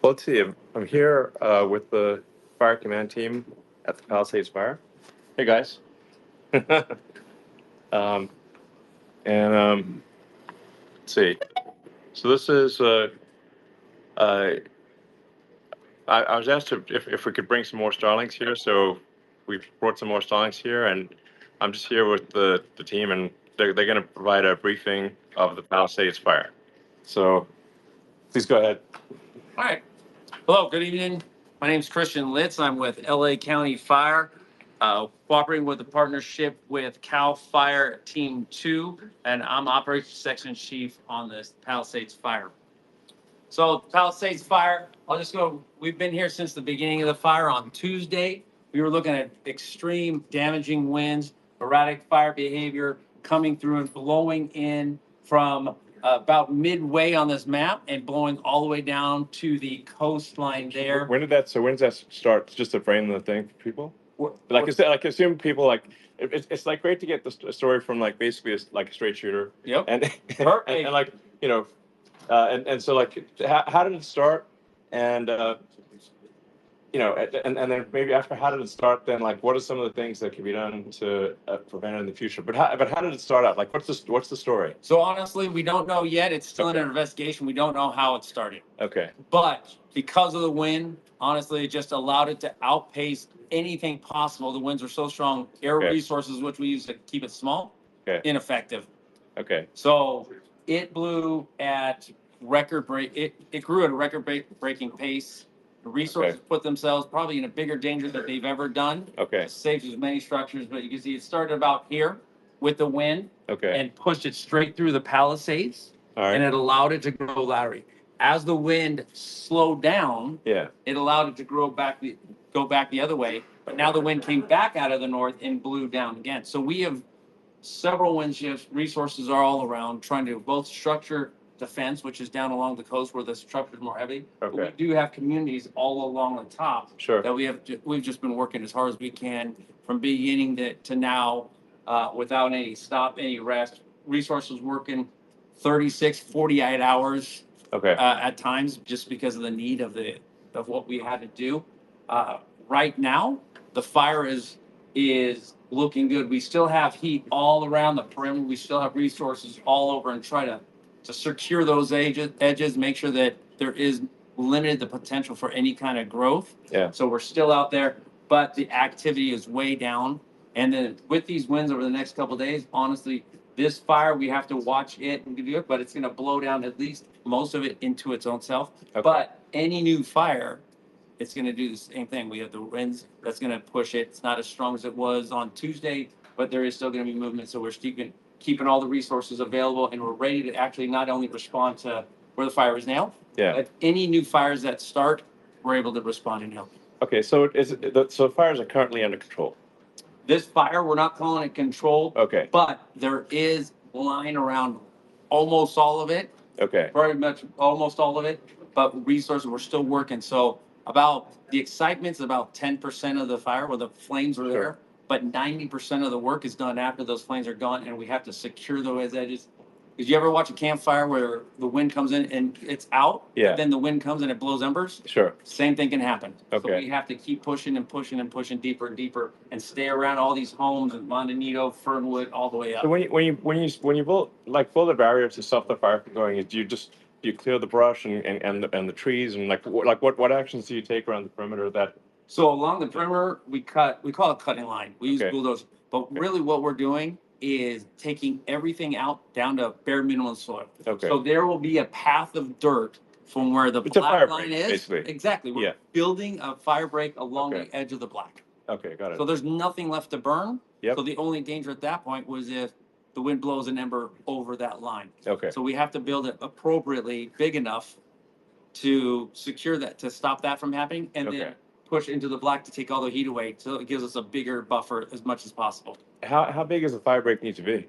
let's see. I'm here with the fire command team at the Palisades Fire. Hey guys. um, and let's see. So this is I was asked if we could bring some more starlings here, so we brought some more starlings here, and I'm just here with the team, and they're going to provide a briefing of the Palisades Fire. So please go ahead. All right. Hello, good evening. My name is Christian Litz. I'm with LA County Fire, cooperating with the partnership with CAL FIRE Team 2, and I'm Operations Section Chief on this Palisades Fire. So Palisades Fire, we've been here since the beginning of the fire. On Tuesday, we were looking at extreme damaging winds, erratic fire behavior coming through and blowing in from about midway on this map and blowing all the way down to the coastline there. When did that start? Just to frame the thing for people? Assume people like, it's like great to get the story from like basically a straight shooter. Yep. And like, you know, and so like, how did it start? And, you know, and then maybe after how did it start, then like, what are some of the things that can be done to prevent it in the future? But how did it start out? Like, what's the story? So honestly, we don't know yet. It's still under investigation. We don't know how it started. Okay. But because of the wind, honestly, it just allowed it to outpace anything possible. The winds are so strong. Air resources, which we use to keep it small, ineffective. Okay. So it blew at it grew at a record-breaking pace. The resources put themselves probably in a bigger danger than they've ever done. Okay. It saves as many structures, but you can see it started about here with the wind. Okay. And pushed it straight through the Palisades. All right. And it allowed it to grow laterally. As the wind slowed down, it allowed it to go back the other way. But now the wind came back out of the north and blew down again. So we have several wind shifts. Resources are all around trying to both structure defense, which is down along the coast where the structure is more heavy. But we do have communities all along the top that we've just been working as hard as we can from beginning to now without any stop, any rest. Resources working 36, 48 hours at times just because of the need of what we had to do. Right now, the fire is looking good. We still have heat all around the perimeter. We still have resources all over and try to secure those edges, make sure that there is limited the potential for any kind of growth. Yeah. So we're still out there, but the activity is way down. And then with these winds over the next couple of days, honestly, this fire, we have to watch it and do it, but it's going to blow down at least most of it into its own self. Okay. But any new fire, it's going to do the same thing. We have the winds that's going to push it. It's not as strong as it was on Tuesday, but there is still going to be movement. So we're keeping all the resources available, and we're ready to actually not only respond to where the fire is now, but any new fires that start, we're able to respond and help. Okay, so so fires are currently under control. This fire, we're not calling it controlled. Okay. But there is line around almost all of it. Okay. Very much almost all of it, but resources, we're still working. So about the excitement's about 10% of the fire where the flames are there. But 90% of the work is done after those flames are gone, and we have to secure those edges. Did you ever watch a campfire where the wind comes in and it's out? Yeah. Then the wind comes and it blows embers? Sure. Same thing can happen. Okay. So we have to keep pushing and pushing and pushing deeper and deeper and stay around all these homes in Montanido, Fernwood, all the way up. So when you build the barrier to stop the fire from going, do you clear the brush and the trees and what actions do you take around the perimeter of that? So along the perimeter, we call it cutting line. We use bulldozers. But really what we're doing is taking everything out down to bare minimum soil. Okay. So there will be a path of dirt from where the black line is. Basically. Exactly. We're building a fire break along the edge of the black. Okay, got it. So there's nothing left to burn. Yep. So the only danger at that point was if the wind blows an ember over that line. Okay. So we have to build it appropriately big enough to secure that, to stop that from happening, and then push into the black to take all the heat away, so it gives us a bigger buffer as much as possible. How big does the fire break need to be?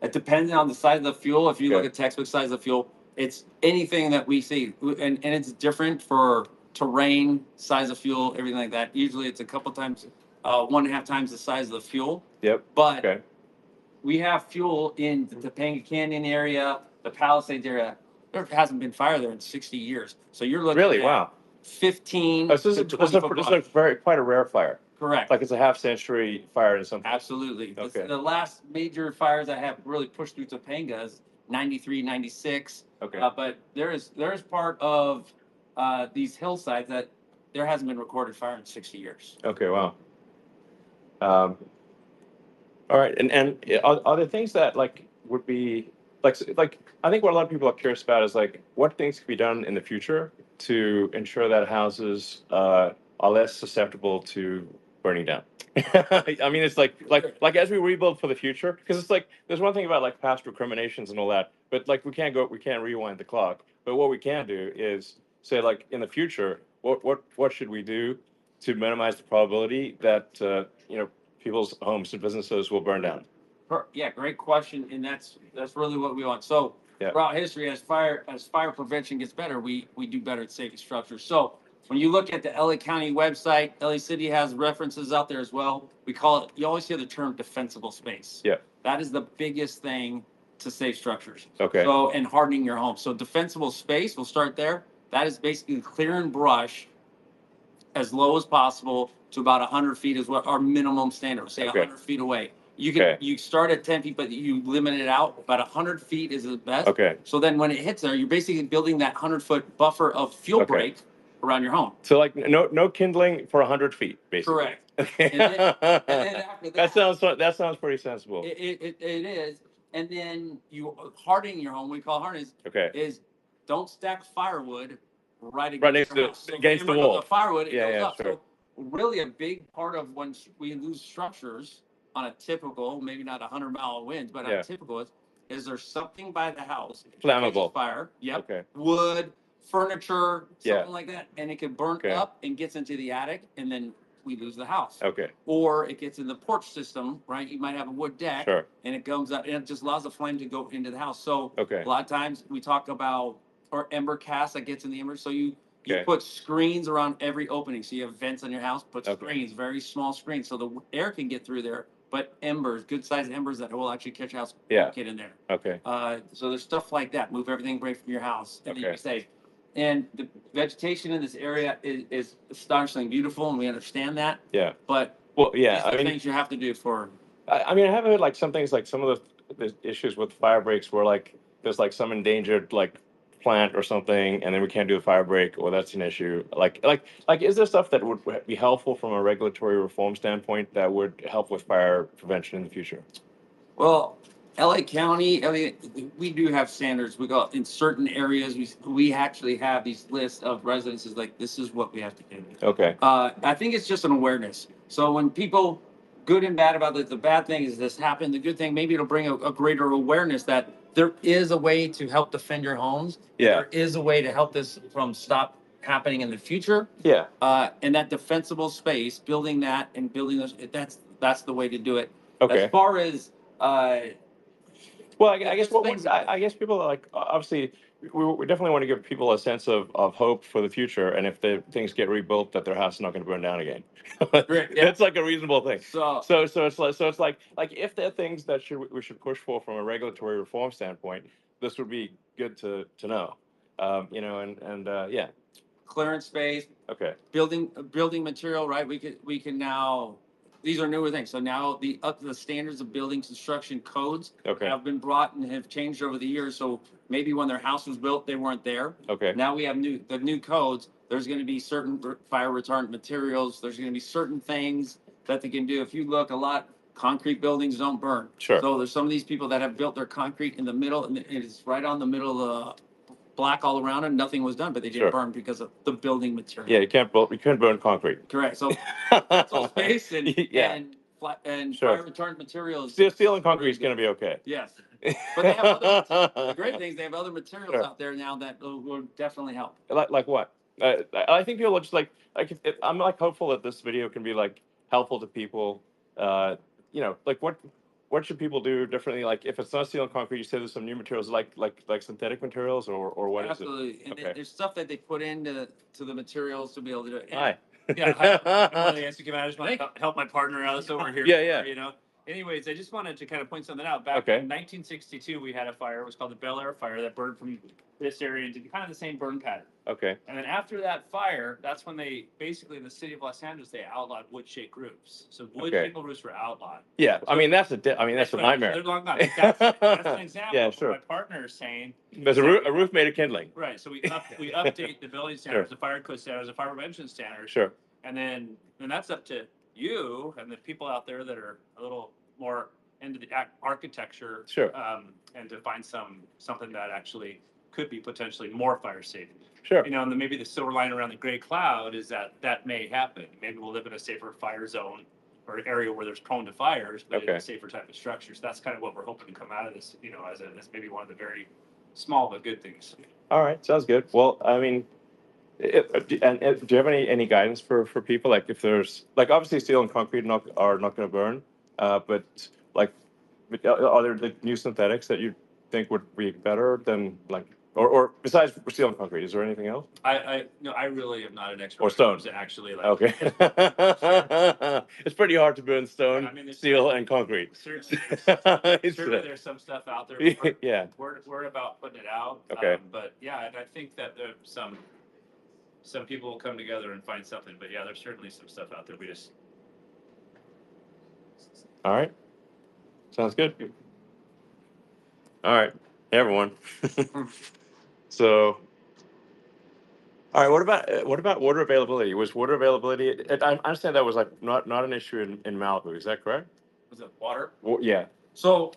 It depends on the size of the fuel. If you look at textbook size of fuel, it's anything that we see, and it's different for terrain, size of fuel, everything like that. Usually it's a couple times, 1.5 times the size of the fuel. Yep. But we have fuel in the Topanga Canyon area, the Palisades area, there hasn't been fire there in 60 years. So you're looking Really? at Wow. 15 Oh, so to 20 foot this brush. is quite a rare fire. Correct. Like it's a half-century fire in some places. Absolutely. Okay. The last major fires that have really pushed through Topanga is 93, 96. Okay. But there is part of these hillsides that there hasn't been recorded fire in 60 years. Okay, wow. All right, and are there things that like would be like I think what a lot of people are curious about is like what things can be done in the future to ensure that houses are less susceptible to burning down. I mean, it's like as we rebuild for the future, because it's like there's one thing about like past recriminations and all that, but like we can't rewind the clock. But what we can do is say like in the future, what should we do to minimize the probability that people's homes and businesses will burn down? Yeah, great question, and that's really what we want. So throughout history, as fire prevention gets better, we do better at safety structures. So when you look at the LA County website, LA City has references out there as well. We call it. You always hear the term defensible space. Yeah, that is the biggest thing to safe structures. Okay. So and hardening your home. So defensible space, we'll start there. That is basically clearing brush as low as possible to about 100 feet is what our minimum standard. Say 100 feet away. You start at 10 feet, but you limit it out. About 100 feet is the best. Okay. So then when it hits there, you're basically building that 100-foot buffer of fuel break around your home. So like no kindling for 100 feet, basically. Correct. And then after that sounds pretty sensible. It is. And then you hardening your home. We call hardening is don't stack firewood right next to against the wall. The firewood, it goes up. Sure. So really a big part of when we lose structures on a typical, maybe not 100-mile winds, but on a typical is there something by the house flammable fire? Yep. Okay. Wood, furniture, something like that, and it can burn up and gets into the attic, and then we lose the house. Okay. Or it gets in the porch system, right? You might have a wood deck, and it comes up, and it just allows the flame to go into the house. So a lot of times we talk about or ember cast that gets in the embers. So you put screens around every opening. So you have vents on your house. Put screens, very small screens, so the air can get through there. But embers, good sized embers that will actually catch a house, get in there. Okay. So there's stuff like that. Move everything away from your house, and then you safe. And the vegetation in this area is astonishingly beautiful, and we understand that. Yeah. But these are things you have to do for. I mean, I have heard like some things like some of the issues with fire breaks where like there's like some endangered like plant or something, and then we can't do a fire break, or that's an issue. Like, is there stuff that would be helpful from a regulatory reform standpoint that would help with fire prevention in the future? Well, LA County, I mean, we do have standards. We go in certain areas. We actually have these lists of residences. Like this is what we have to do. Okay. I think it's just an awareness. So when people, good and bad about it, the bad thing is this happened. The good thing, maybe it'll bring a greater awareness that there is a way to help defend your homes. Yeah. There is a way to help this from stop happening in the future. Yeah. And that defensible space, building that and building those, that's the way to do it. Okay. As far as well, I guess people are like obviously we definitely want to give people a sense of hope for the future, and if the things get rebuilt, that their house is not going to burn down again. That's like a reasonable thing. So it's like if there are things that we should push for from a regulatory reform standpoint, this would be good to know. Yeah. Clearance space. Okay. Building material, right? We can now. These are newer things. So now the standards of building construction codes have been brought and have changed over the years. So maybe when their house was built, they weren't there. Okay. Now we have the new codes. There's going to be certain fire retardant materials. There's going to be certain things that they can do. If you look, concrete buildings don't burn. Sure. So there's some of these people that have built their concrete in the middle, and it's right on the middle of black all around, and nothing was done, but they didn't burn because of the building material. Yeah, you can't burn concrete. Correct. So space and fire retardant materials. Steel and concrete is going to be okay. Yes, but they have the great things. They have other materials out there now that will definitely help. Like what? I think people are just I'm like hopeful that this video can be like helpful to people. Like what should people do differently? Like if it's not steel and concrete, you say there's some new materials like synthetic materials or what? Absolutely. Is it? And there's stuff that they put into the materials to be able to do it. Hi. Yeah, I want to answer. I just want to help my partner out. That's over here. Yeah. You know, anyways, I just wanted to kind of point something out. Back in 1962, we had a fire. It was called the Bel Air Fire that burned from this area into kind of the same burn pattern. Okay. And then after that fire, that's when they basically, in the city of Los Angeles, they outlawed wood-shaped roofs. So wood shingle roofs were outlowed. Yeah, So, I mean that's a nightmare. They're long gone. That's an example. Yeah, of sure. what my partner is saying. There's a roof made of kindling. Right. So we update the building standards, the fire code standards, the fire prevention standards. Sure. And then that's up to you and the people out there that are a little more into the architecture. Sure. And to find something that actually could be potentially more fire safe. Sure. You know, and then maybe the silver line around the gray cloud is that may happen. Maybe we'll live in a safer fire zone or area where there's prone to fires, but in a safer type of structure. So that's kind of what we're hoping to come out of this, you know, as maybe one of the very small but good things. All right, sounds good. Well, I mean, do you have any guidance for people? Like if there's, like obviously steel and concrete are not going to burn, but like, are there the new synthetics that you think would be better than like, or besides steel and concrete, is there anything else? I really am not an expert. Or stone. Actually, like, okay. It's pretty hard to burn stone, steel, and concrete. Certainly there's some stuff out there. Yeah. We're about putting it out. Okay. But yeah, and I think that there's some people will come together and find something. But yeah, there's certainly some stuff out there. We just. All right. Sounds good. All right. Hey, everyone. So, all right. What about water availability? Was water availability? I understand that was like not an issue in Malibu. Is that correct? Was it water? Well, yeah. So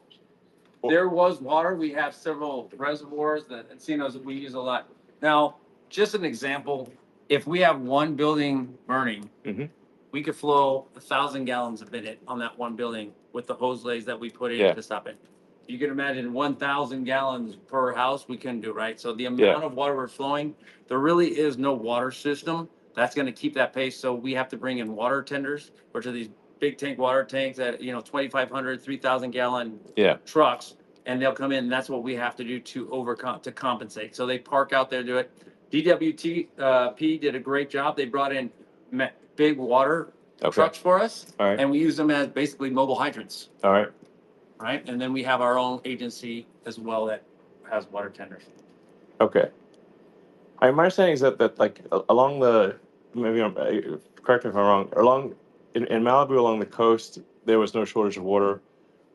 there was water. We have several reservoirs that encinos that we use a lot. Now, just an example, if we have one building burning, we could flow 1,000 gallons a minute on that one building with the hose lays that we put in to stop it. You can imagine 1,000 gallons per house, we couldn't do, right? So the amount of water we're flowing, there really is no water system that's going to keep that pace. So we have to bring in water tenders, which are these big tank water tanks that, 2,500, 3,000 gallon trucks, and they'll come in. And that's what we have to do to compensate. So they park out there, do it. DWP did a great job. They brought in big water trucks for us, and we use them as basically mobile hydrants. All right. Right, and then we have our own agency as well that has water tenders. Okay. My understanding is that like along the, maybe correct me if I'm wrong, in Malibu along the coast there was no shortage of water.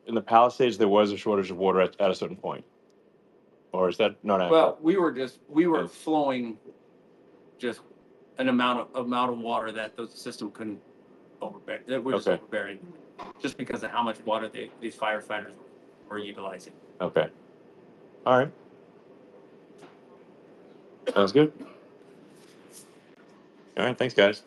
In the Palisades there was a shortage of water at a certain point. Or is that not accurate? Well, we were flowing just an amount of water that the system couldn't overbear. That we're just overbearing, just because of how much water these firefighters were utilizing. Okay. All right. Sounds good. All right. Thanks, guys.